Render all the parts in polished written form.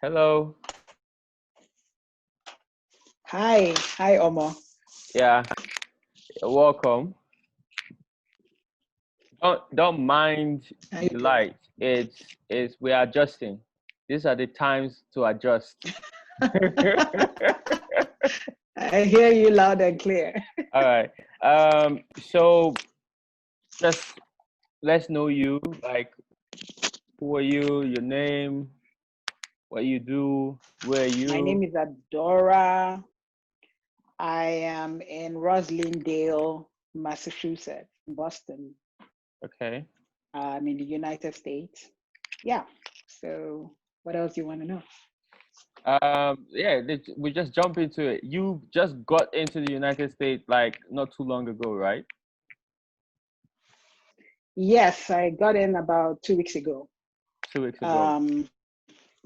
Hello. Hi, Omo. Yeah, welcome. Don't mind How you the doing? light. It's we are adjusting. These are the times to adjust. I hear you loud and clear. All right. So just let's know you. Like, who are you? Your name? What you do? Where are My name you? is Adora. I am in Roslindale, Massachusetts, Boston. Okay. I'm in the United States. Yeah. So, what else do you want to know? Yeah. We just jump into it. You just got into the United States like not too long ago, right? Yes, I got in about 2 weeks ago. 2 weeks ago. Um,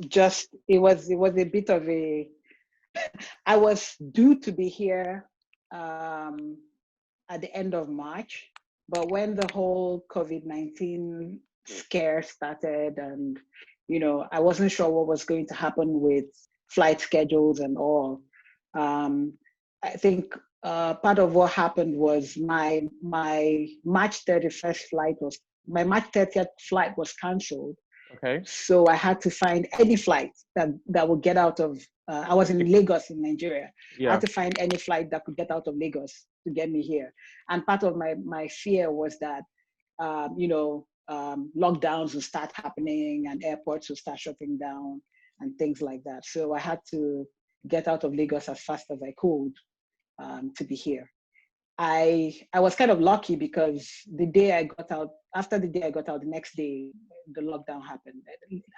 just it was a bit of a. I was due to be here um, at the end of March. But when the whole COVID-19 scare started, and I wasn't sure what was going to happen with flight schedules and all. Um, I think part of what happened was my March 31st flight was my March 30th flight was cancelled, Okay. so I had to find any flight that would get out of. I was in Lagos in Nigeria. I had Yeah. to find any flight that could get out of Lagos to get me here. And part of my fear was that, lockdowns would start happening and airports would start shutting down and things like that. So I had to get out of Lagos as fast as I could to be here. I was kind of lucky because the day I got out, after the day I got out, the next day the lockdown happened.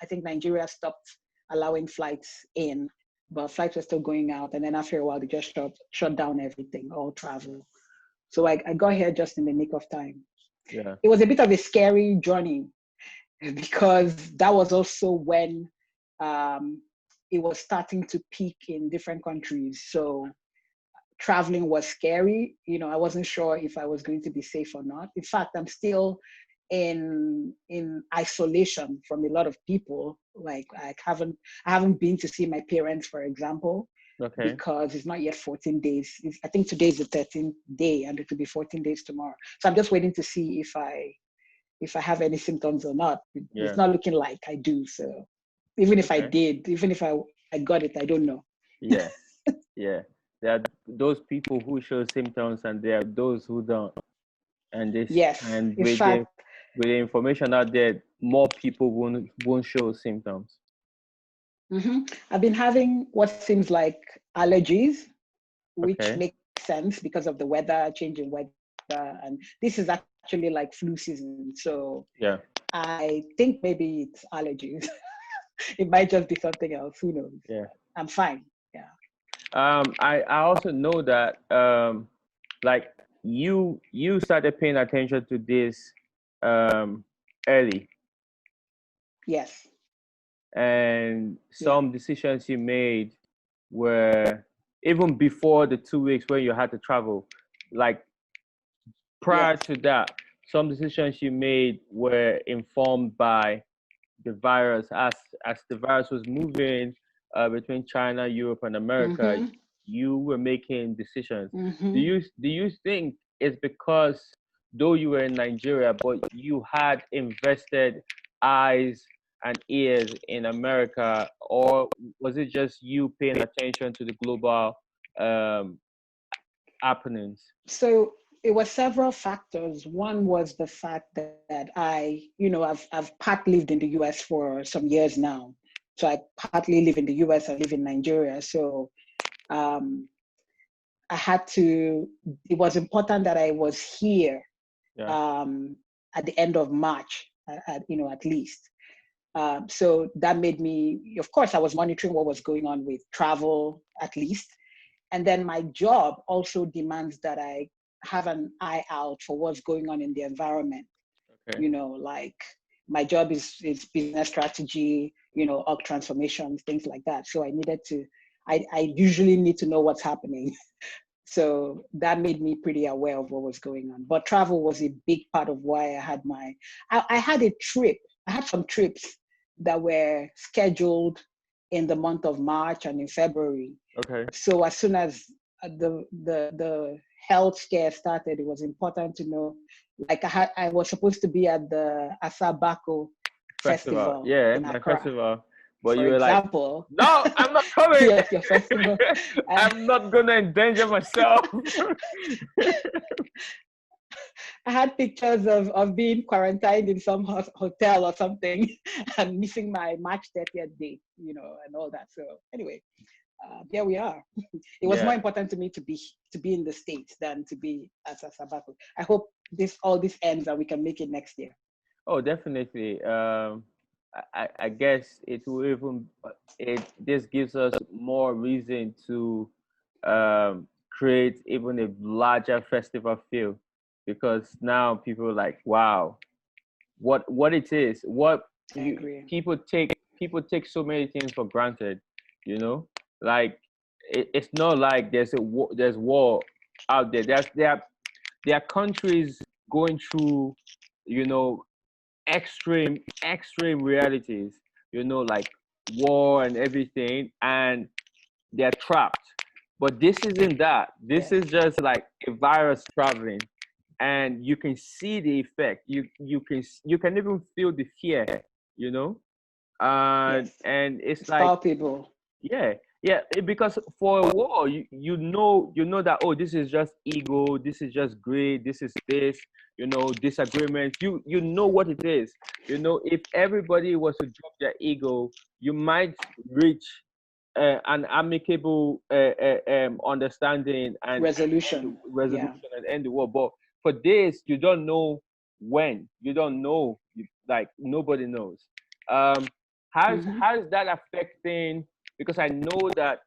I think Nigeria stopped allowing flights in, but flights were still going out. And then after a while, they just shut down everything, all travel. So I got here just in the nick of time. Yeah. It was a bit of a scary journey because that was also when um, it was starting to peak in different countries. So traveling was scary. I wasn't sure if I was going to be safe or not. In fact, I'm still in isolation from a lot of people. Like I haven't been to see my parents, for example, Okay. because it's not yet 14 days. I think today is the 13th day, and it will be 14 days tomorrow. So I'm just waiting to see if I have any symptoms or not. It's Yeah. not looking like I do. So even if I Okay. did, even if I got it, I don't know. Yeah. Yeah. There are those people who show symptoms and there are those who don't. And this Yes. and In with the fact, information out there, more people won't show symptoms. I've been having what seems like allergies, which Okay. makes sense because of the weather, changing weather. And this is actually like flu season. So Yeah. I think maybe it's allergies. It might just be something else. Who knows? Yeah. I'm fine. Yeah. I also know that like you started paying attention to this um early, Yes. and Yeah. some decisions you made were even before the 2 weeks when you had to travel. Like prior Yes. to that, some decisions you made were informed by the virus. As the virus was moving between China, Europe, and America, Mm-hmm. you were making decisions. Mm-hmm. Do you think it's because though you were in Nigeria, but you had invested eyes and ears in America, or was it just you paying attention to the global um, happenings? So it was several factors. One was the fact that I've part lived in the US for some years now. So I partly live in the US, I live in Nigeria. So um, I had to, it was important that I was here Yeah. um, at the end of March, at least. So that made me, of course, I was monitoring what was going on with travel, at least. And then my job also demands that I have an eye out for what's going on in the environment. Okay. Like my job is business strategy, org transformations, things like that. So I usually need to know what's happening. So that made me pretty aware of what was going on. But travel was a big part of why I had a trip. I had some trips that were scheduled in the month of March and in February. Okay. So as soon as the health scare started, it was important to know. Like I was supposed to be at the Asabako Festival. festival Yeah, in my Accra, festival. But for you were like, example. no, I'm not coming. Yes, your festival. Uh, I'm not gonna endanger myself. I had pictures of being quarantined in some hotel or something and missing my March 30th date, and all that. So anyway, here we are. It was more Yeah. important to me to be in the States than to be at a sabbatical. I hope all this ends and we can make it next year. Oh, definitely. I guess it will even it this gives us more reason to create even a larger festival feel, because now people are like, wow, what it is, what I you agree. people take so many things for granted, you know, like it's not like there's war out there. There are countries going through, you know, extreme realities, like war and everything, and they're trapped. But this isn't that. This Yes. is just like a virus traveling, and you can see the effect. You can even feel the fear, you know, Yes. and it's It's like, palpable. yeah, yeah, because for a war, you know that, oh, this is just ego, this is just greed, this is this, disagreement. You know what it is. If everybody was to drop their ego, you might reach an amicable understanding and end Resolution. Yeah. resolution and end the war. But for this, you don't know when. You don't know. Like nobody knows. Um, Hmm. how is that affecting? Because I know that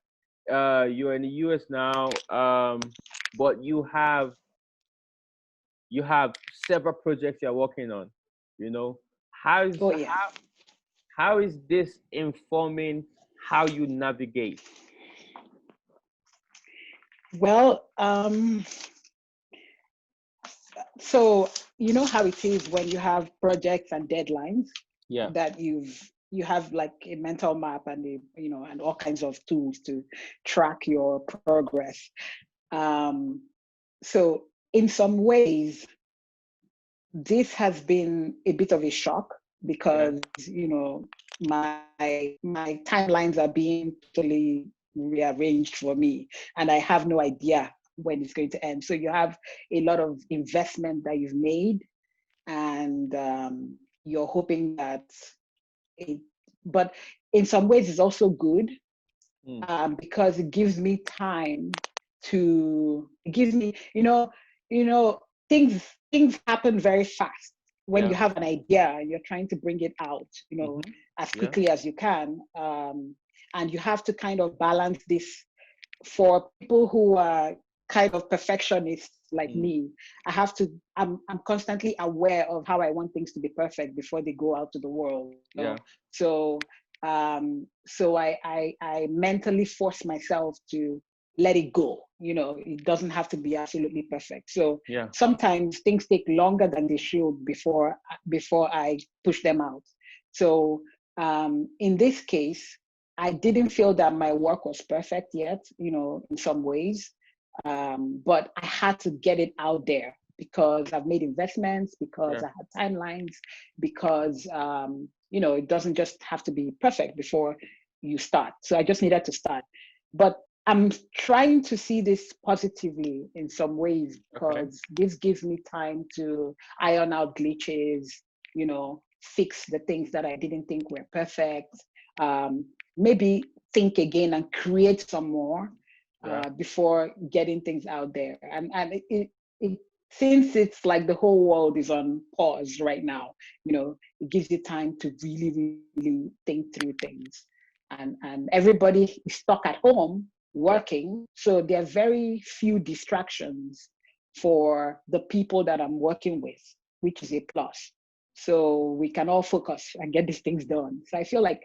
you're in the US now, but you have several projects you're working on. You know, how's Oh, yeah. how is this informing how you navigate? Well, so you know how it is when you have projects and deadlines Yeah, that you have like a mental map and and all kinds of tools to track your progress. Um, so in some ways, this has been a bit of a shock yeah, because my timelines are being totally rearranged for me, and I have no idea when it's going to end. So you have a lot of investment that you've made, and you're hoping that it. But in some ways, it's also good mm, because it gives me time to. It gives me, things happen very fast when yeah, you have an idea and you're trying to bring it out, mm-hmm, as yeah, quickly as you can. And you have to kind of balance this for people who are kind of perfectionists like mm, me. I'm constantly aware of how I want things to be perfect before they go out to the world. yeah, So I mentally force myself to let it go. It doesn't have to be absolutely perfect. So yeah, sometimes things take longer than they should before I push them out. So in this case, I didn't feel that my work was perfect yet, in some ways. But I had to get it out there because I've made investments, because yeah. I had timelines, because, it doesn't just have to be perfect before you start. So I just needed to start. But I'm trying to see this positively in some ways Okay. because this gives me time to iron out glitches, fix the things that I didn't think were perfect. Um, Maybe think again and create some more Yeah, before getting things out there. And it since it's like the whole world is on pause right now, it gives you time to really, really think through things. And everybody is stuck at home yeah, working, so there are very few distractions for the people that I'm working with, which is a plus. So we can all focus and get these things done. So I feel like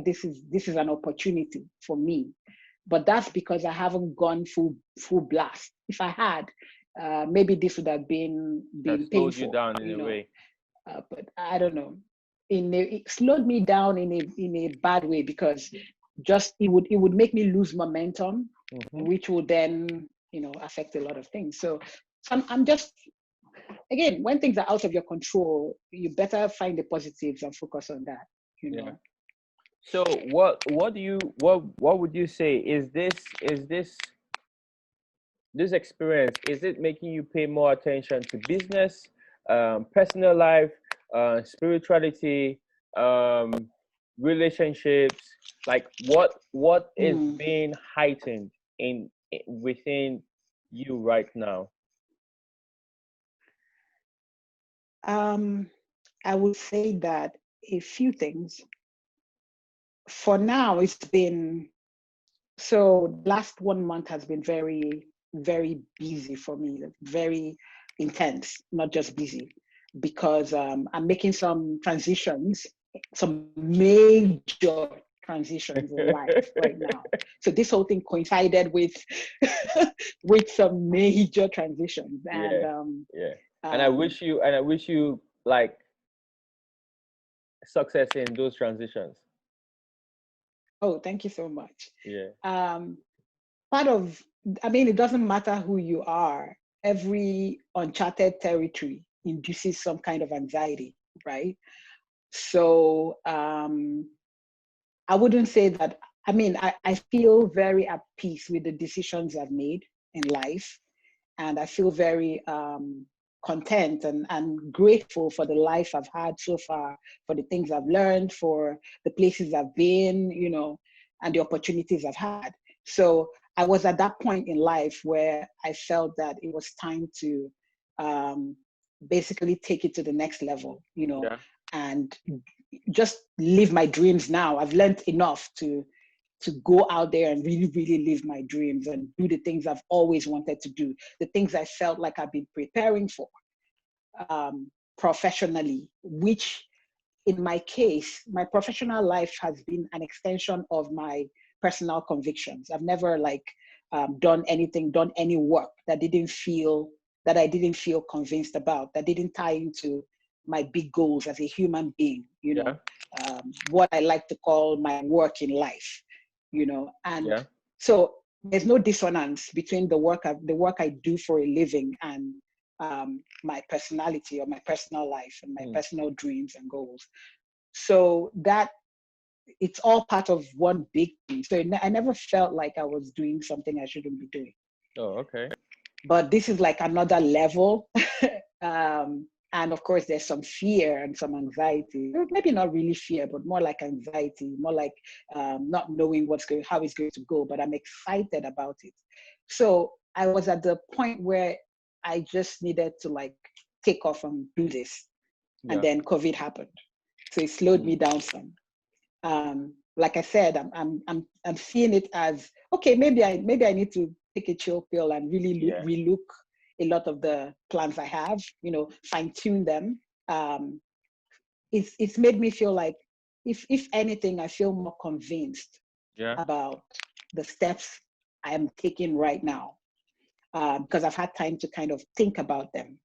this is an opportunity for me, but that's because I haven't gone full blast. If I had, maybe this would have been has slowed you painful, down in a way. But I don't know. it slowed me down in a bad way, because just it would make me lose momentum, which would then, affect a lot of things. So I'm just, again, when things are out of your control, you better find the positives and focus on that, Yeah. So what would you say is this experience, is it making you pay more attention to business, personal life, spirituality, um, relationships? Like what is being heightened within you right now? I would say that a few things. For now, it's been, so last 1 month has been very, very busy for me, like very intense, not just busy, because I'm making some transitions, some major transitions in life right now. So this whole thing coincided with with some major transitions, and Yeah, yeah. And um, I wish you like success in those transitions. oh, thank you so much. Yeah. Um, Part of, I mean, it doesn't matter who you are, every uncharted territory induces some kind of anxiety, right? So I wouldn't say that, I mean, I feel very at peace with the decisions I've made in life. And I feel very content and grateful for the life I've had so far, for the things I've learned, for the places I've been, and the opportunities I've had. So I was at that point in life where I felt that it was time to um, basically take it to the next level, Yeah. and just live my dreams now. I've learned enough to go out there and really, really live my dreams and do the things I've always wanted to do, the things I felt like I've been preparing for professionally, which in my case, my professional life has been an extension of my personal convictions. I've never done any work that I didn't feel convinced about, that didn't tie into my big goals as a human being, Yeah. what I like to call my work in life, and Yeah. so there's no dissonance between the work I do for a living and my personality or my personal life and my personal dreams and goals. So that it's all part of one big thing. So I never felt like I was doing something I shouldn't be doing. Oh, okay. But this is like another level. And of course, there's some fear and some anxiety. Maybe not really fear, but more like anxiety, more like not knowing how it's going to go. But I'm excited about it. So I was at the point where I just needed to take off and do this, and Yeah. then COVID happened, so it slowed me down some. Like I said, I'm seeing it as okay. Maybe I need to take a chill pill and really Yeah. relook a lot of the plans I have. Fine tune them. It's made me feel like, if anything, I feel more convinced Yeah. about the steps I am taking right now, because I've had time to kind of think about them.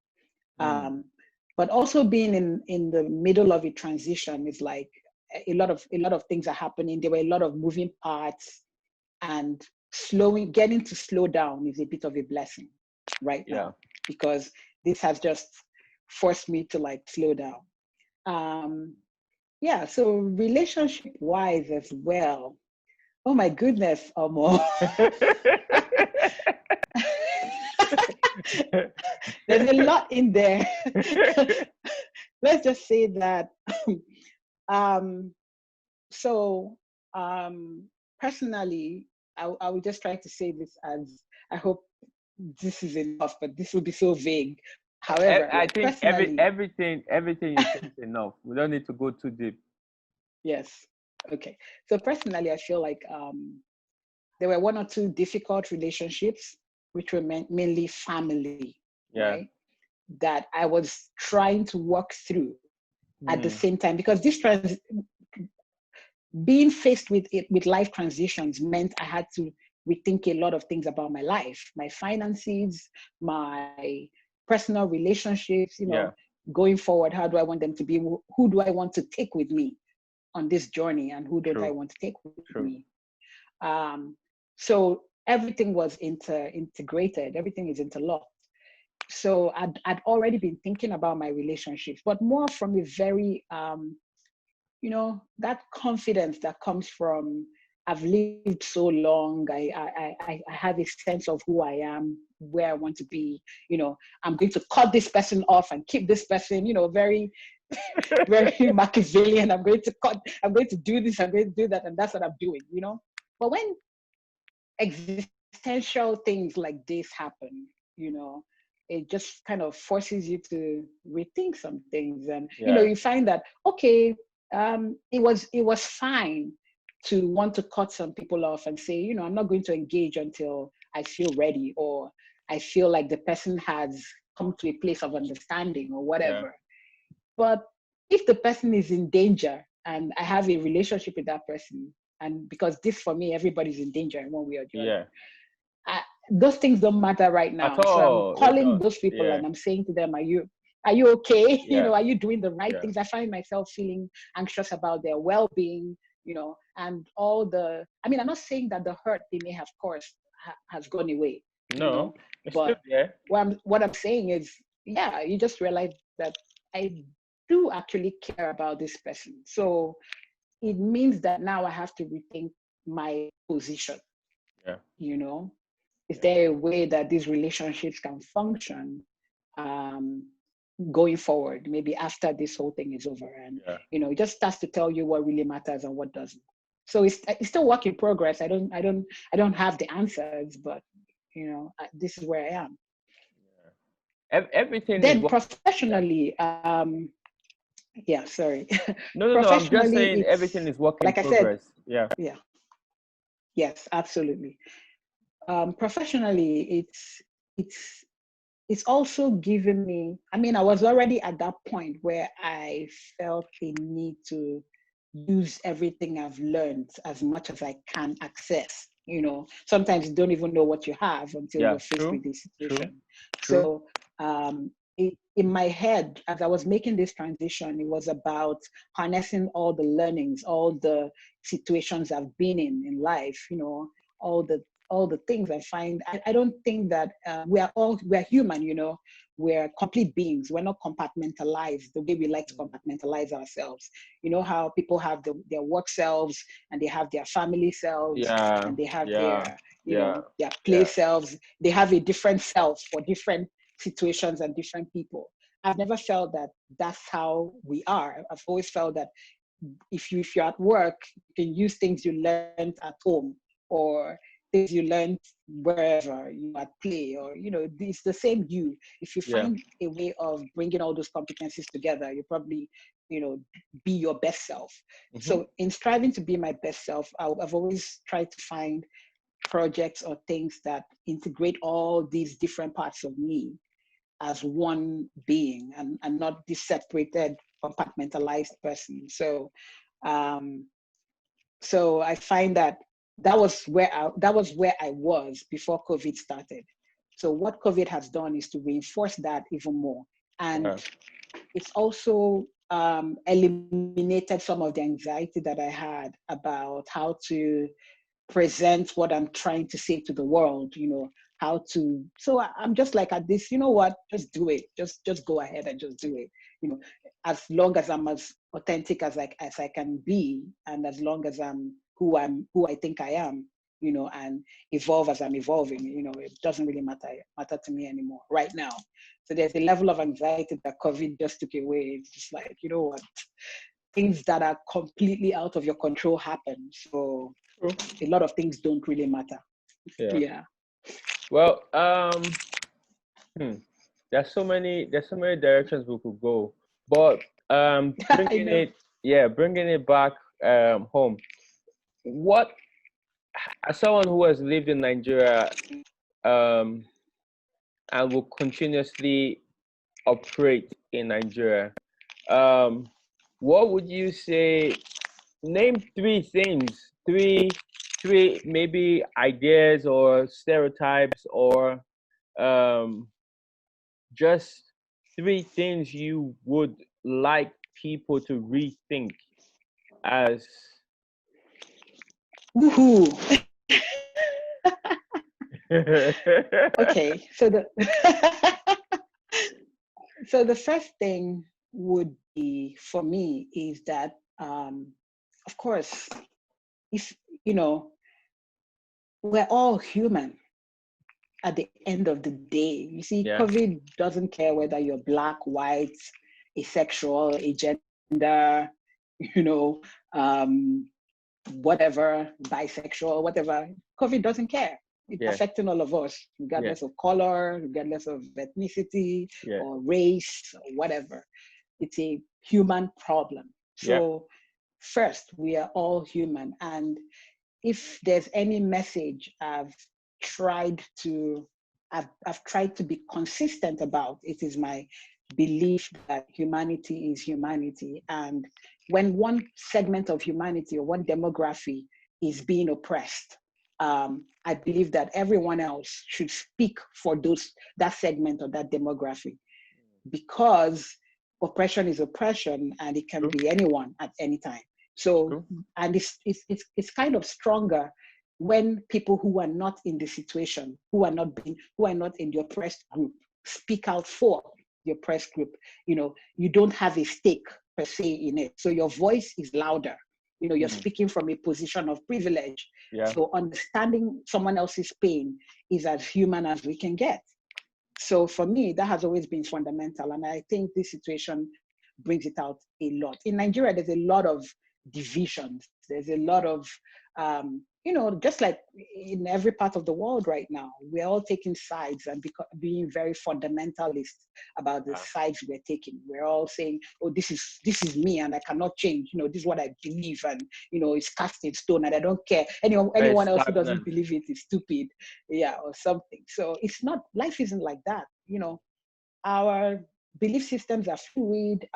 But also being in the middle of a transition is like a lot of things are happening. There were a lot of moving parts, and getting to slow down is a bit of a blessing right Yeah. now, because this has just forced me to slow down. Um, yeah, so relationship wise as well. Oh my goodness, Omo. There's a lot in there. Let's just say that. um, so personally, I will just try to say this as, I hope this is enough, but this will be so vague. However, I think personally, everything you say is enough. We don't need to go too deep. yes. Okay. So personally, I feel like there were one or two difficult relationships, which were mainly family, Yeah. right? That I was trying to work through at the Hmm. same time, because being faced with it, with life transitions, meant I had to rethink a lot of things about my life, my finances, my personal relationships, Yeah. going forward, how do I want them to be? Who do I want to take with me on this journey, and who don't I want to take with me? So everything was integrated. Everything is interlocked. So I'd already been thinking about my relationships, but more from a very, that confidence that comes from, I've lived so long. I have a sense of who I am, where I want to be. I'm going to cut this person off and keep this person, very, very Machiavellian. I'm going to do this, I'm going to do that. And that's what I'm doing, But when existential things like this happen, it just kind of forces you to rethink some things. And, you find that, okay, it was fine to want to cut some people off and say, I'm not going to engage until I feel ready, or I feel like the person has come to a place of understanding or whatever. But if the person is in danger and I have a relationship with that person, and because this, for me, everybody's in danger in one way or the other. Those things don't matter right now. So I'm calling those people and I'm saying to them, are you okay? Are you doing the right things? I find myself feeling anxious about their well-being, and all the, I'm not saying that the hurt they may have caused has gone away. No, but what I'm saying is, you just realize that I do actually care about this person. So it means that now I have to rethink my position. Is there a way that these relationships can function going forward, maybe after this whole thing is over? And it just starts to tell you what really matters and what doesn't. So it's still work in progress. I don't have the answers, but this is where I am. Everything then is professionally, sorry. No, I'm just saying everything is work in like progress. I said, yes, absolutely. Professionally, it's also given me, I was already at that point where I felt a need to use everything I've learned as much as I can access. Sometimes you don't even know what you have until you're faced with this situation. So in my head, as I was making this transition, it was about harnessing all the learnings, all the situations I've been in life, all the things I find. I don't think that we're human, we're complete beings. We're not compartmentalized the way we like to compartmentalize ourselves. How people have their work selves, and they have their family selves, and they have their play selves. They have a different self for different situations and different people. I've never felt that that's how we are. I've always felt that if you're at work, you can use things you learned at home, or things you learned wherever you at play, or it's the same you. If you find a way of bringing all those competencies together, you probably be your best self. So in striving to be my best self, I've always tried to find projects or things that integrate all these different parts of me as one being, and not this separated, compartmentalized person. So so I find that was where I was before COVID started. So what COVID has done is to reinforce that even more. And it's also eliminated some of the anxiety that I had about how to present what I'm trying to say to the world, so I'm just like at this, what, just do it. Just go ahead and just do it. As long as I'm as authentic as I can be, and as long as I'm who I think I am, and evolve as I'm evolving, it doesn't really matter to me anymore right now. So there's a level of anxiety that COVID just took away. It's just like, what? Things that are completely out of your control happen. So a lot of things don't really matter. Yeah. Well, there's so many directions we could go, but bringing it back home. What, as someone who has lived in Nigeria and will continuously operate in Nigeria, what would you say? Name three things, three maybe ideas or stereotypes, or just three things you would like people to rethink as Woohoo. Okay, so the so the first thing would be for me is that, of course, if you know, we're all human at the end of the day. You see, yeah, COVID doesn't care whether you're black, white, asexual, agender, you know, um, whatever, bisexual, whatever. COVID doesn't care. It's yeah, affecting all of us, yeah, regardless of color, regardless of ethnicity yeah, or race or whatever. It's a human problem. yeah, So, first, we are all human. And if there's any message tried to I've tried to be consistent about, it is my belief that humanity is humanity. And when one segment of humanity or one demography is being oppressed, I believe that everyone else should speak for that segment or that demography, because oppression is oppression and it can true, be anyone at any time. So, true, and it's kind of stronger when people who are not in the situation, who are not in the oppressed group, speak out for the oppressed group. You don't have a stake per se in it, so your voice is louder. You're mm, speaking from a position of privilege. yeah, So understanding someone else's pain is as human as we can get. So for me, that has always been fundamental. And I think this situation brings it out a lot. In Nigeria, there's a lot of divisions. There's a lot of, just like in every part of the world right now, we're all taking sides and being very fundamentalist about the ah, sides we're taking. We're all saying, oh, this is me and I cannot change. This is what I believe, and it's cast in stone and I don't care. very Anyone else who doesn't stagnant. believe it is stupid, yeah, or something. So it's not, life isn't like that. Our belief systems are fluid.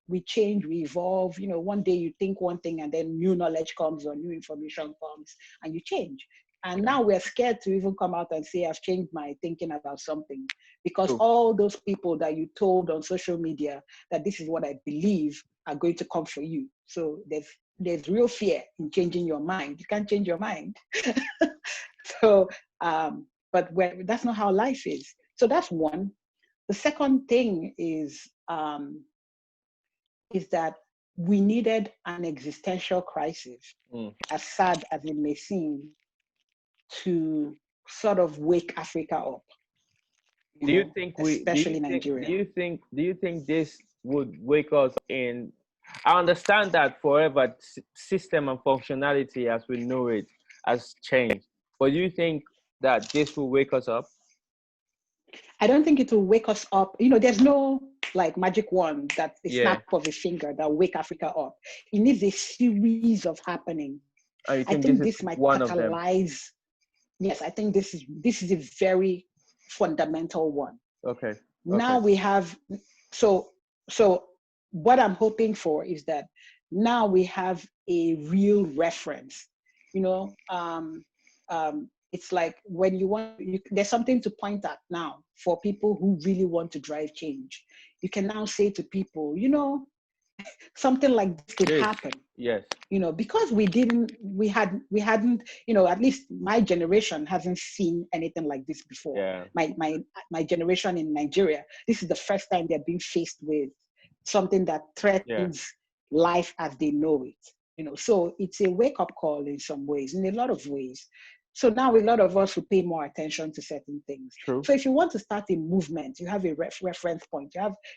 We change, we evolve. One day you think one thing and then new knowledge comes or new information comes and you change. And Yeah, now we're scared to even come out and say, I've changed my thinking about something, because true, all those people that you told on social media that this is what I believe are going to come for you. So there's real fear in changing your mind. You can't change your mind. So, but that's not how life is. So that's one. The second thing is that we needed an existential crisis, mm. as sad as it may seem, to sort of wake Africa up, Do you think especially Nigeria. do you think this would wake us in? I understand that forever system and functionality as we know it has changed, but do you think that this will wake us up? I don't think it will wake us up. There's no like magic wand that a Yeah, snap of a finger that will wake Africa up. It needs a series of happening. and you I think this think is this might one of them? catalyze. Yes, I think this is a very fundamental one. Okay, okay, Now we have, so so what I'm hoping for is that now we have a real reference. It's like when there's something to point at now for people who really want to drive change. You can now say to people, something like this could this, happen. yes, Because we hadn't, at least my generation hasn't seen anything like this before. yeah, My generation in Nigeria, this is the first time they're being faced with something that yeah, threatens life as they know it. So it's a wake-up call in some ways, in a lot of ways. So now a lot of us will pay more attention to certain things. true, So if you want to start a movement, you have a reference point.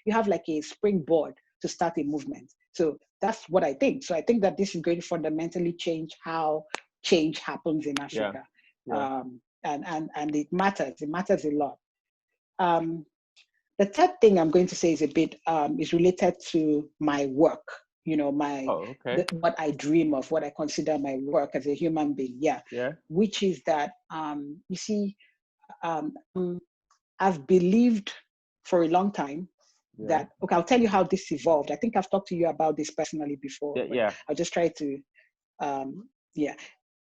You have like a springboard to start a movement. So that's what I think. So I think that this is going to fundamentally change how change happens in yeah, Africa. yeah, And it matters. It matters a lot. Um, the third thing I'm going to say is related to my work. oh, okay, What I dream of, what I consider my work as a human being. Yeah, yeah, which is that you see, um, I've believed for a long time yeah, that, okay, I'll tell you how this evolved. I think I've talked to you about this personally before, yeah, but yeah, I'll just try to, yeah.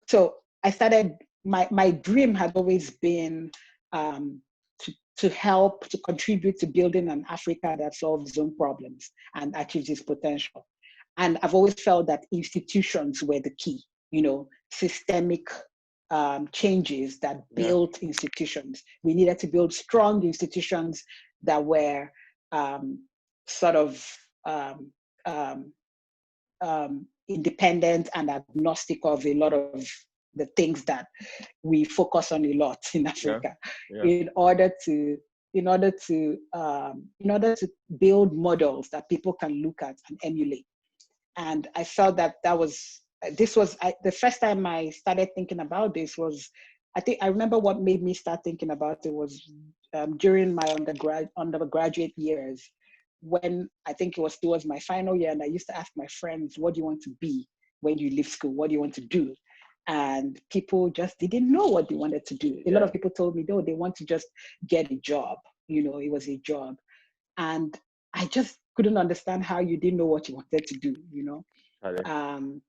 So I started, my dream had always been um, to to help to contribute to building an Africa that solves its own problems and achieves its potential. And I've always felt that institutions were the key, systemic changes that Yeah. built institutions. We needed to build strong institutions that were sort of um, um, independent and agnostic of a lot of the things that we focus on a lot in Yeah. Africa, Yeah. in order to build models that people can look at and emulate. And I felt that the first time I started thinking about this was, I remember what made me start thinking about it was during my undergraduate years, when I think it was towards my final year, and I used to ask my friends, what do you want to be when you leave school? What do you want to do? And people just didn't know what they wanted to do. A lot of people told me, no, they want to just get a job. It was a job. And I just couldn't understand how you didn't know what you wanted to do, Um,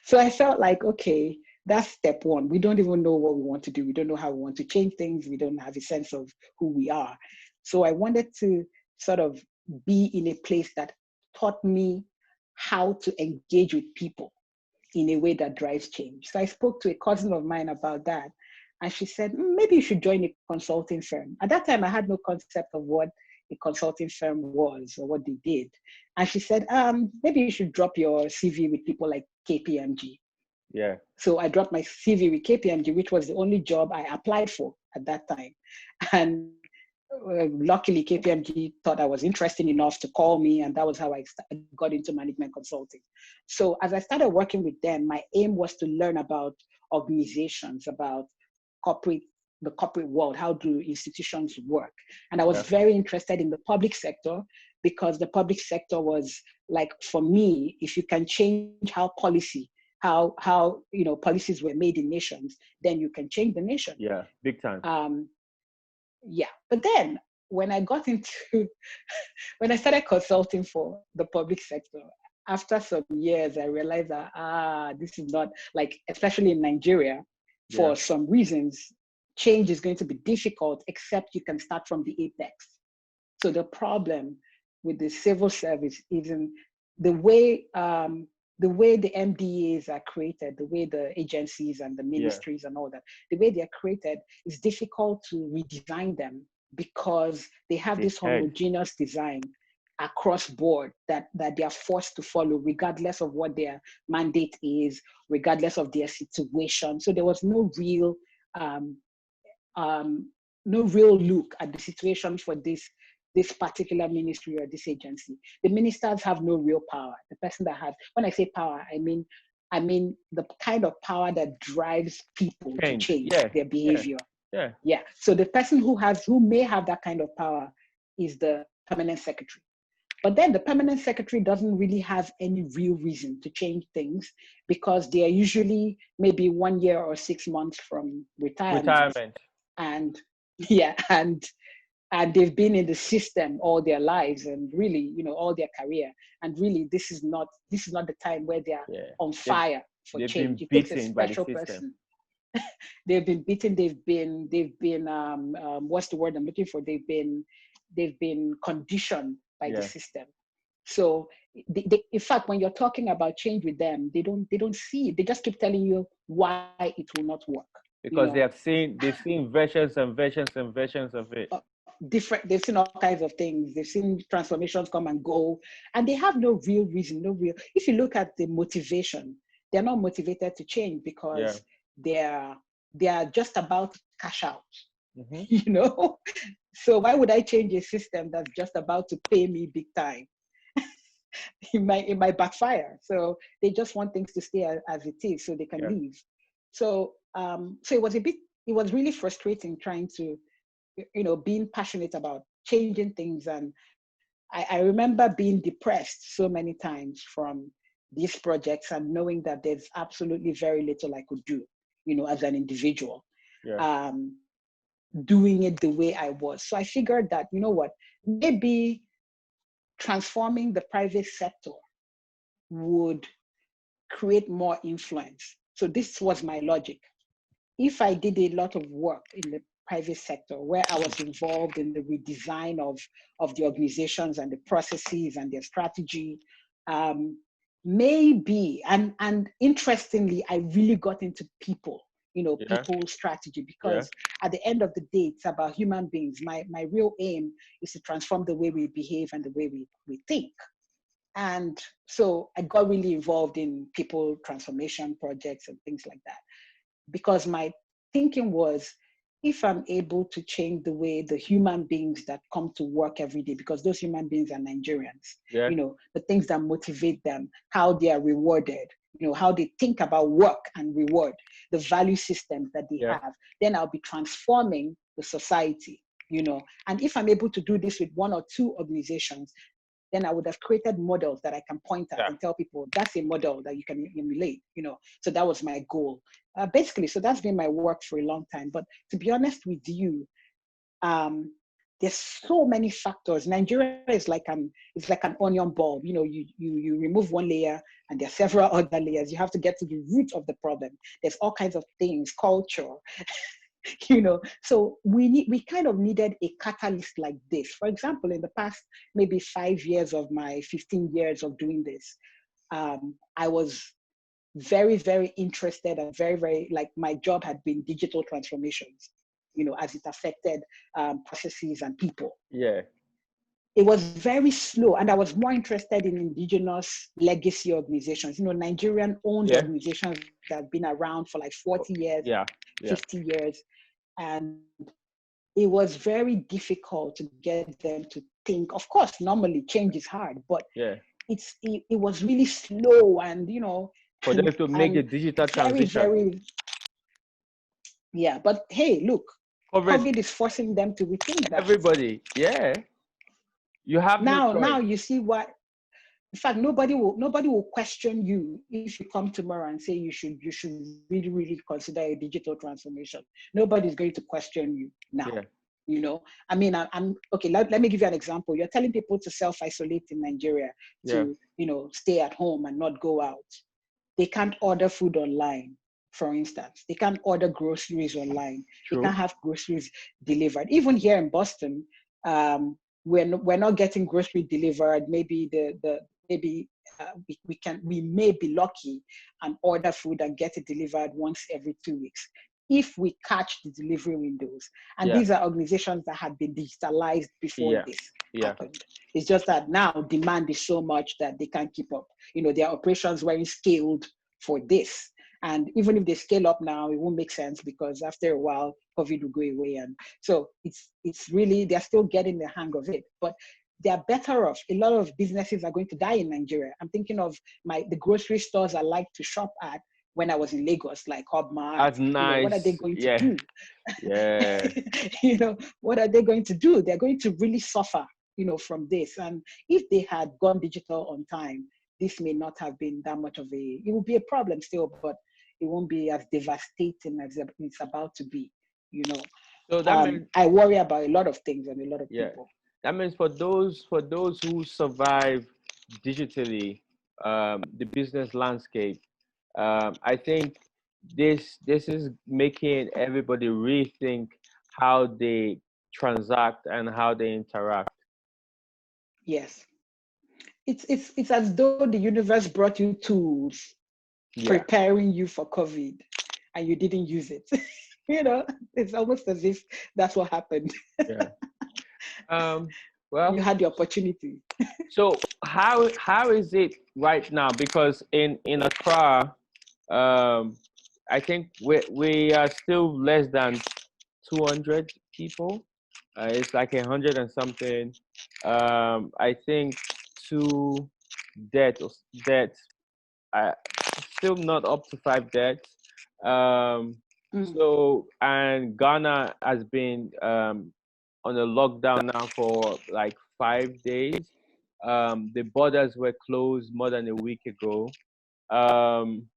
so I felt like, okay, that's step one. We don't even know what we want to do. We don't know how we want to change things. We don't have a sense of who we are. So I wanted to sort of be in a place that taught me how to engage with people in a way that drives change. So I spoke to a cousin of mine about that. And she said, maybe you should join a consulting firm. At that time, I had no concept of what a consulting firm was or what they did. And she said, maybe you should drop your CV with people like KPMG. Yeah. So I dropped my CV with KPMG, which was the only job I applied for at that time. And luckily, KPMG thought I was interesting enough to call me, and that was how I got into management consulting. So as I started working with them, my aim was to learn about organizations, about the corporate world, how do institutions work? And I was very interested in the public sector, because the public sector was like, for me, if you can change how policies were made in nations, then you can change the nation. Yeah, big time. Yeah, but then when I got into when I started consulting for the public sector, after some years, I realized that this is not, like, especially in Nigeria, for some reasons, change is going to be difficult, except you can start from the apex. So the problem with the civil service is in the way the MDAs are created, the way the agencies and the ministries and all that, the way they're created, is difficult to redesign them, because they have this homogeneous design across board that they are forced to follow, regardless of what their mandate is, regardless of their situation. So there was no real look at the situation for this particular ministry or this agency. The ministers have no real power. The person that has, when I say power, I mean the kind of power that drives people to change their behavior. Yeah. So the person who may have that kind of power is the permanent secretary. But then the permanent secretary doesn't really have any real reason to change things, because they are usually maybe 1 year or 6 months from retirement. And and they've been in the system all their lives, and really, all their career. And really, this is not the time where they are on fire for change. It takes a special person. They've been beaten. They've been what's the word I'm looking for? They've been conditioned by the system. So in fact, when you're talking about change with them, they don't see it. They just keep telling you why it will not work. Because they've seen versions and versions and versions of it. They've seen all kinds of things. They've seen transformations come and go, and they have no real reason, if you look at the motivation, they're not motivated to change, because they are just about to cash out. So why would I change a system that's just about to pay me big time? it might backfire. So they just want things to stay as it is, so they can leave. So it was really frustrating trying to, being passionate about changing things. And I remember being depressed so many times from these projects, and knowing that there's absolutely very little I could do, as an individual, doing it the way I was. So I figured that, maybe transforming the private sector would create more influence. So this was my logic. If I did a lot of work in the private sector, where I was involved in the redesign of the organizations and the processes and their strategy. Maybe, and interestingly, I really got into people, Yeah. people strategy, Yeah. because at the end of the day, it's about human beings. My real aim is to transform the way we behave and the way we think. And so I got really involved in people transformation projects and things like that, because my thinking was, if I'm able to change the way the human beings that come to work every day, because those human beings are Nigerians, Yeah. the things that motivate them, how they are rewarded, how they think about work and reward, the value systems that they Yeah. have, then I'll be transforming the society. And if I'm able to do this with one or two organizations, then I would have created models that I can point at Yeah. and tell people that's a model that you can emulate, So that was my goal. Basically, so that's been my work for a long time. But to be honest with you, there's so many factors. Nigeria is like an onion bulb. You remove one layer and there are several other layers. You have to get to the root of the problem. There's all kinds of things, culture, so we kind of needed a catalyst like this. For example, in the past maybe 5 years of my 15 years of doing this, I was very, very interested and very, very, like, my job had been digital transformations, as it affected processes and people. Yeah. It was very slow, and I was more interested in indigenous legacy organizations, Nigerian owned Yeah. organizations that have been around for like 40 years, Yeah. Yeah. 50 years. And it was very difficult to get them to think. Of course, normally change is hard, but Yeah. it was really slow, and For them to make the and digital very, transition. very, yeah. But hey, look, Covered COVID is forcing them to rethink that. everybody. Yeah. You have no Now choice. you see what. In fact, nobody will question you if you come tomorrow and say you should really, really consider a digital transformation. Nobody's going to question you now. Yeah. I mean, I'm okay. Let me give you an example. You're telling people to self-isolate in Nigeria, Yeah. to stay at home and not go out. They can't order food online, for instance. They can't order groceries online. They True. can't have groceries delivered. Even here in Boston, we're not getting grocery delivered. Maybe maybe we may be lucky and order food and get it delivered once every 2 weeks, if we catch the delivery windows. And Yeah. these are organizations that had been digitalized before Yeah. this Yeah. happened. It's just that now demand is so much that they can't keep up. Their operations weren't scaled for this. And even if they scale up now, it won't make sense, because after a while, COVID will go away. And so it's really, they're still getting the hang of it. But they're better off. A lot of businesses are going to die in Nigeria. I'm thinking of the grocery stores I like to shop at when I was in Lagos, like Hubmart. That's What are they nice. going to Yeah. do? Yeah. What are they going to do? They're going to really suffer, from this. And if they had gone digital on time, this may not have been that much of it will be a problem still, but it won't be as devastating as it's about to be, So that means, I worry about a lot of things and a lot of yeah, people. that means for those who survive digitally, the business landscape, I think this is making everybody rethink how they transact and how they interact. Yes. It's as though the universe brought you tools Yeah. preparing you for COVID and you didn't use it. It's almost as if that's what happened. Yeah. Um. You Well, had the opportunity. so how is it right now? Because in Accra, I think we are still less than 200 people. It's like 100 and something. I think two deaths. Uh, Still not up to five deaths. Um, Mm. so and Ghana has been on a lockdown now for like 5 days. The borders were closed more than a week ago. Um,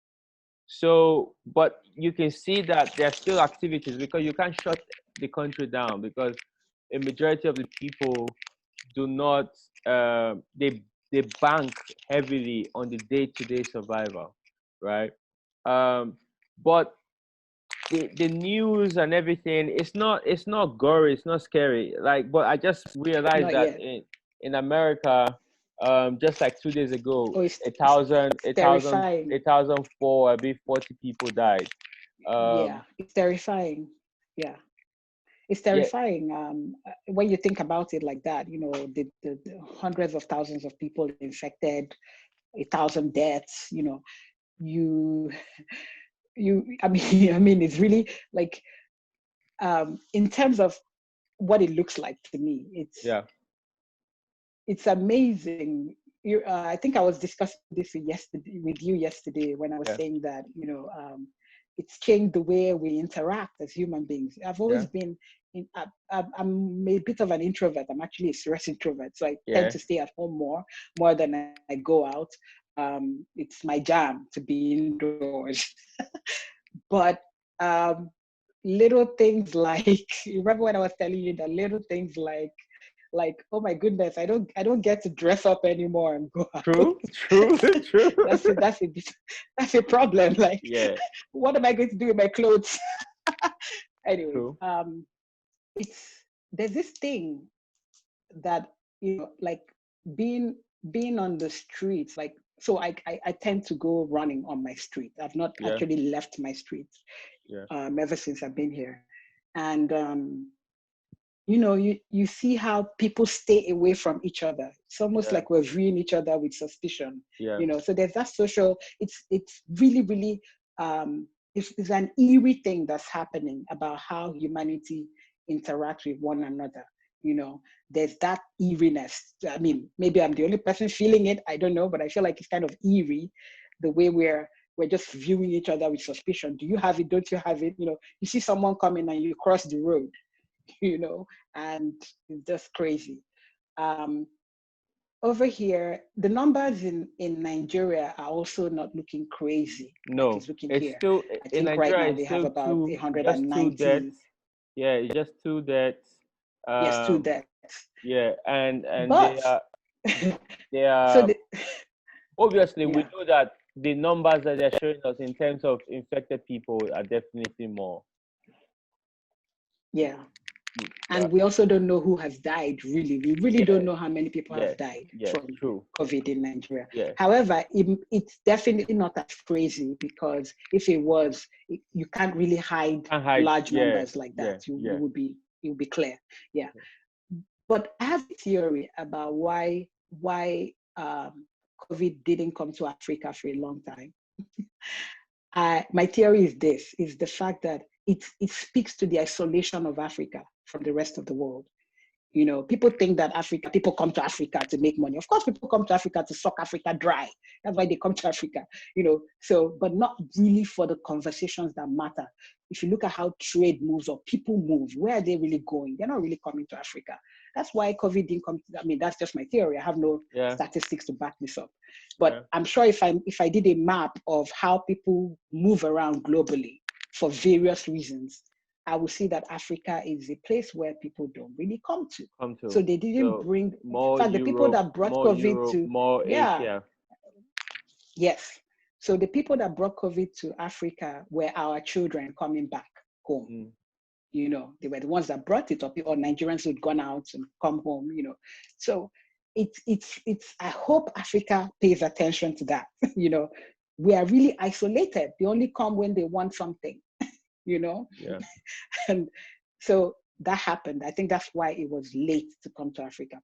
so, but you can see that there are still activities because you can't shut the country down because a majority of the people do not, they bank heavily on the day-to-day survival, right? Um, but the news and everything, it's not gory, it's not scary. Like, but I just realized Not that yet. in America, just like 2 days ago, Oh, a thousand, it's terrifying. a thousand four, I believe 40 people died. Yeah, Um, it's terrifying. Yeah, it's yeah, terrifying. When you think about it like that, the hundreds of thousands of people infected, 1,000 deaths. You, I mean, I mean, it's really like, in terms of what it looks like to me, yeah, it's amazing. I think I was discussing this with you yesterday when I was yeah, saying that it's changed the way we interact as human beings. I've yeah, always been I'm a bit of an introvert. I'm actually a serious introvert, so I tend yeah, to stay at home more than I go out. It's my jam to be indoors. But um, little things like remember when I was telling you that little things like, oh my goodness, I don't get to dress up anymore and go out. true, true, true. That's a problem. Like, Yeah, what am I going to do with my clothes? Anyway, true. it's there's this thing that like being being on the streets, like, so I tend to go running on my street. I've not Yeah, actually left my street yeah, ever since I've been here. And you see how people stay away from each other. It's almost yeah, like we're viewing each other with suspicion. yeah, So there's that social. It's really, really, it's an eerie thing that's happening about how humanity interacts with one another. There's that eeriness. I mean, maybe I'm the only person feeling it, I don't know, but I feel like it's kind of eerie, the way we're just viewing each other with suspicion. Do you have it? Don't you have it? You see someone coming and you cross the road, you know, and it's just crazy. Um, Over here, the numbers in Nigeria are also not looking crazy like no, it's looking it's here. still I in think right Nigeria. now It's they have still about two, just two 190, deaths. Yeah, it's just two deaths. yes, two Um, deaths. yeah, and But they so are obviously, we yeah, know that the numbers that they're showing us in terms of infected people are definitely more. yeah. And But we also don't know who has died, really. We really yeah, don't know how many people yeah, have died yes, from true. COVID in Nigeria. Yeah, However, it's definitely not as crazy, because if it was, you can't really hide can't hide. large Yeah, numbers like yeah, that. You yeah, it would be clear. Yeah. But I have a theory about why COVID didn't come to Africa for a long time. My theory is this: is the fact that it speaks to the isolation of Africa from the rest of the world. People think that people come to Africa to make money. Of course, people come to Africa to suck Africa dry. That's why they come to Africa, so, but not really for the conversations that matter. If you look at how trade moves or people move, where are they really going? They're not really coming to Africa. That's why COVID didn't come. I mean, that's just my theory. I have no yeah, statistics to back this up. yeah. But I'm sure if I did a map of how people move around globally for various reasons, I will see that Africa is a place where people don't really come to. Come So to they didn't so bring, in fact, the people that brought COVID to, more yeah, Asia. yes. So the people that brought COVID to Africa were our children coming back home. Mm, They were the ones that brought it up, or Nigerians who'd gone out and come home, So I hope Africa pays attention to that. We are really isolated. They only come when they want something, you know? yeah. And so that happened. I think that's why it was late to come to Africa.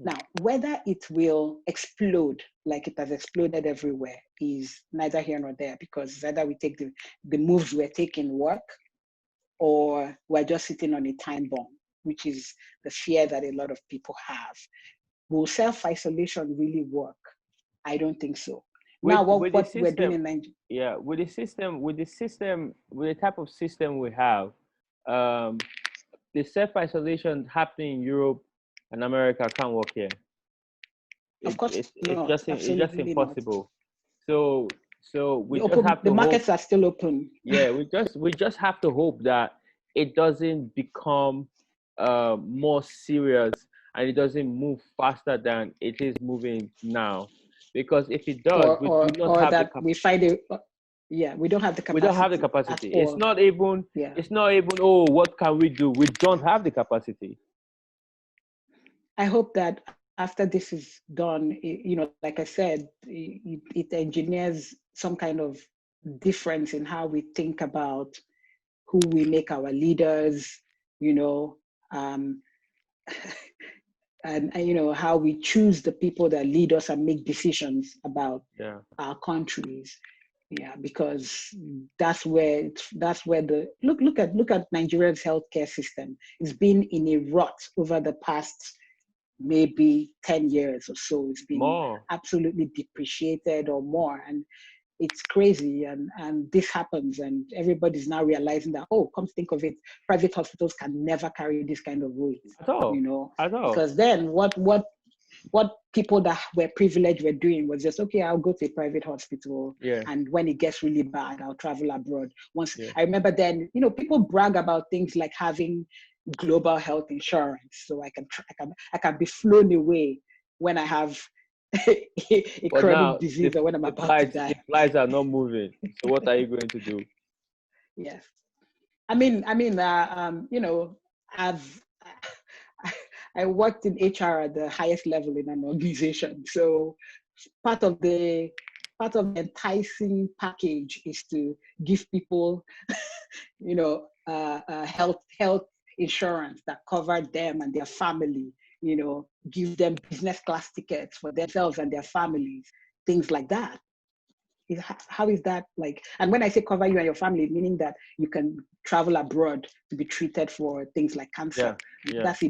Mm. Now, whether it will explode like it has exploded everywhere is neither here nor there, because either we take the moves we're taking work, or we're just sitting on a time bomb, which is the fear that a lot of people have. Will self-isolation really work? I don't think so. Now, With the what we're doing system, in Nigeria, yeah, with the type of system we have, um, the self isolation happening in Europe and America can't work here. of course not, It's just absolutely not. impossible. So we just have The to hope. markets are still open. Yeah, we just have to hope that it doesn't become more serious, and it doesn't move faster than it is moving now. Because if it does, we do not Or have the that we find it. Yeah, we don't have the We don't have the capacity at capacity. It's all. not even. Yeah. It's not even. Oh, what can we do? We don't have the capacity. I hope that after this is done, like I said, it engineers some kind of difference in how we think about who we make our leaders, you know, um, and how we choose the people that lead us and make decisions about Yeah. our countries. Yeah, because that's where the look at Nigeria's healthcare system. It's been in a rut over the past maybe 10 years or so. It's been More. absolutely depreciated or more. And it's crazy. And this happens. And everybody's now realizing that, oh, come to think of it, private hospitals can never carry this kind of weight, At all. At all. because then what people that were privileged were doing was just, okay, I'll go to a private hospital, Yeah. and when it gets really bad, I'll travel abroad. Once Yeah. I remember, then people brag about things like having global health insurance, so I can be flown away when I have a But chronic now disease or when I'm about to the die. flights are not moving. So what are you going to do? Yes, I've I worked in HR at the highest level in an organization. So part of the enticing package is to give people, health insurance that cover them and their family. Give them business class tickets for themselves and their families, things like that. How is that like? And when I say cover you and your family, meaning that you can travel abroad to be treated for things like Yeah. cancer. Yeah. That's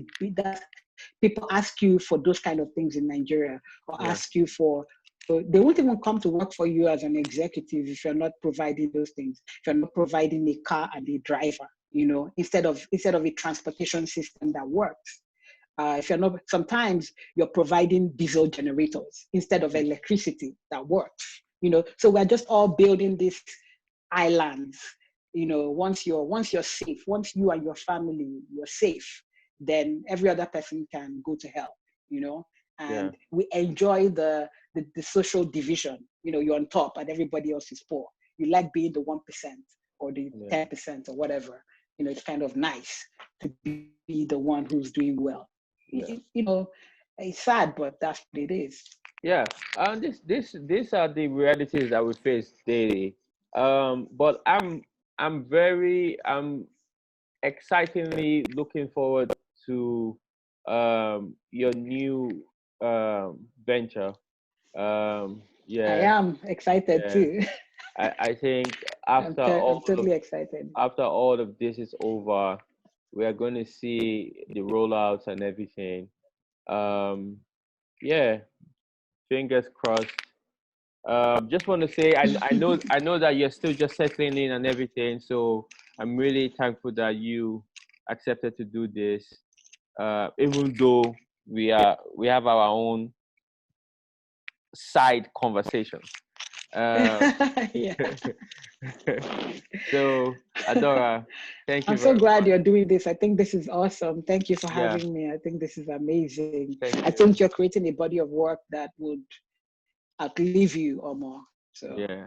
people ask you for those kind of things in Nigeria, or Yeah. ask you for. So they won't even come to work for you as an executive if you're not providing those things. If you're not providing a car and a driver, instead of a transportation system that works. If you're not, sometimes you're providing diesel generators instead of electricity that works. So we're just all building these islands. Once you're safe, once you and your family you're safe, then every other person can go to hell. Yeah. And we enjoy the social division. You're on top and everybody else is poor. You like being the 1% or the Yeah. 10% or whatever. It's kind of nice to be the one who's doing well. Yeah. It's sad, but that's what it is. Yeah. And these are the realities that we face daily. But I'm excitingly looking forward to your new venture. I Yeah. am excited Yeah. too. I think I'm totally excited. after all of this is over, we are going to see the rollouts and everything. Um, yeah, fingers crossed. Just want to say I know that you're still just settling in and everything, so I'm really thankful that you accepted to do this. Even though we have our own side conversations. Um, Yeah. so Adora, thank you I'm so very glad much. you're doing this. I think this is awesome. Thank you for Yeah, having me. I think this is amazing. thank I you. think you're creating a body of work that would outlive you or more. So Yeah,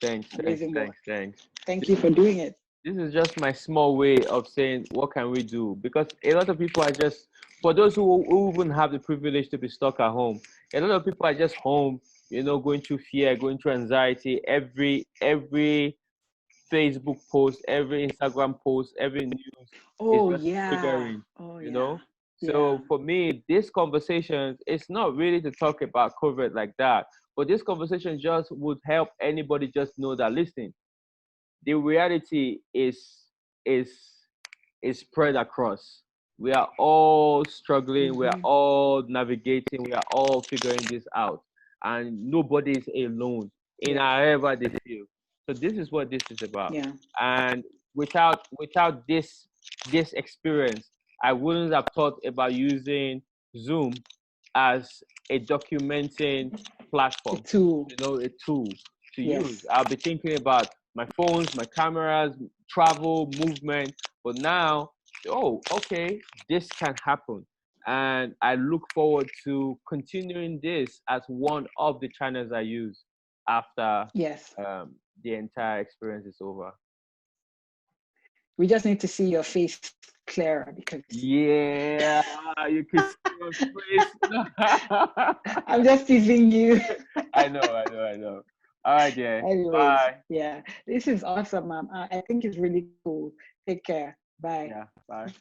thanks, thanks, amazing work. thanks, thanks. Thank you for doing it. This is just my small way of saying what can we do, because a lot of people are just, for those who even have the privilege to be stuck at home, a lot of people are just home, going through fear, going through anxiety. Every Facebook post, every Instagram post, every news is Oh just yeah. triggering, Oh you yeah. know. Yeah. So for me, this conversation, it's not really to talk about COVID like that, but this conversation just would help anybody just know that, listen, the reality is is spread across. We are all struggling, we are Mm-hmm. all navigating, we are all figuring this out, and nobody is alone in Yes. however they feel. So this is what this is about. Yeah. And without this experience, I wouldn't have thought about using Zoom as a documenting A platform, tool. a tool to use. Yes. I'll be thinking about my phones, my cameras, travel, movement. But now, oh, okay, this can happen. And I look forward to continuing this as one of the channels I use after Yes. the entire experience is over. We just need to see your face clearer because Yeah, you could see my face. I'm just teasing you. I know, I know, I know. All right, yeah. Anyways, Bye. yeah, this is awesome, ma'am. I think it's really cool. Take care. Bye. Yeah, bye.